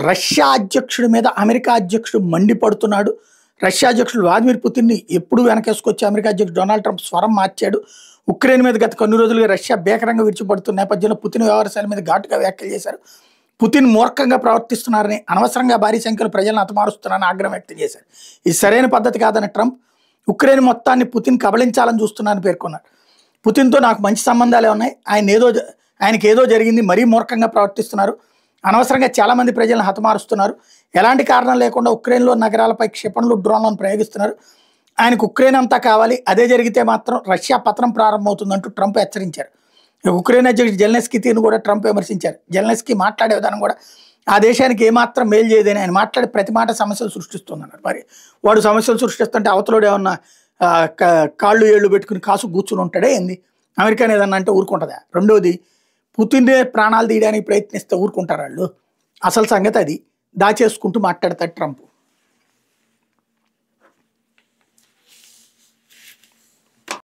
Russia అధ్యక్షుడి మీద America అధ్యక్షుడు మండిపడుతున్నాడు. రష్యా అధ్యక్షుడు వ్లాదిమిర్ పుతిన్ని ఎప్పుడు వెనకేసుకొచ్చి అమెరికా అధ్యక్షుడు డొనాల్డ్ ట్రంప్ స్వరం మార్చాడు. ఉక్రెయిన్ మీద గత కొన్ని రోజులుగా రష్యా భీకరంగా విరుచుపడుతున్న నేపథ్యంలో పుతిన్ వ్యవహారాల మీద ఘాటుగా వ్యాఖ్యలు చేశారు. పుతిన్ మూర్ఖంగా ప్రవర్తిస్తున్నారని, అనవసరంగా భారీ సంఖ్యలో ప్రజలను హతమారుస్తున్నారని ఆగ్రహం వ్యక్తం చేశారు. ఇది సరైన పద్ధతి కాదని ట్రంప్ ఉక్రెయిన్ మొత్తాన్ని పుతిన్ కబళించాలని చూస్తున్నారని పేర్కొన్నారు. పుతిన్తో నాకు మంచి సంబంధాలే ఉన్నాయి, ఆయనకి ఏదో జరిగింది, మరీ మూర్ఖంగా ప్రవర్తిస్తున్నారు, అనవసరంగా చాలా మంది ప్రజలను హతమారుస్తున్నారు, ఎలాంటి కారణం లేకుండా ఉక్రెయిన్లో నగరాలపై క్షిపణులు డ్రోన్లను ప్రయోగిస్తున్నారు, ఆయనకు ఉక్రెయిన్ అంతా కావాలి, అదే జరిగితే మాత్రం రష్యా పతనం ప్రారంభమవుతుందంటూ ట్రంప్ హెచ్చరించారు. ఉక్రెయిన్ అధ్యక్షుడు జెలెన్స్కీ తీరును కూడా ట్రంప్ విమర్శించారు. జెలెన్స్కీ మాట్లాడే విధానం కూడా ఆ దేశానికి ఏమాత్రం మేలు చేయదని, ఆయన మాట్లాడే ప్రతి మాట సమస్యలు సృష్టిస్తుందన్నారు. మరి వాడు సమస్యలు సృష్టిస్తుంటే అవతలోడు ఏమన్నా కాళ్ళు ఏళ్ళు పెట్టుకుని కాసు కూర్చుని ఉంటాడే ఏంది? అమెరికాని ఏదన్నా అంటే ఊరుకుంటుందా? రెండోది, పుతిన్నే ప్రాణాలు తీయడానికి ప్రయత్నిస్తే ఊరుకుంటారు వాళ్ళు? అసలు సంగతి అది. దాచేసుకుంటూ మాట్లాడతాడు ట్రంప్.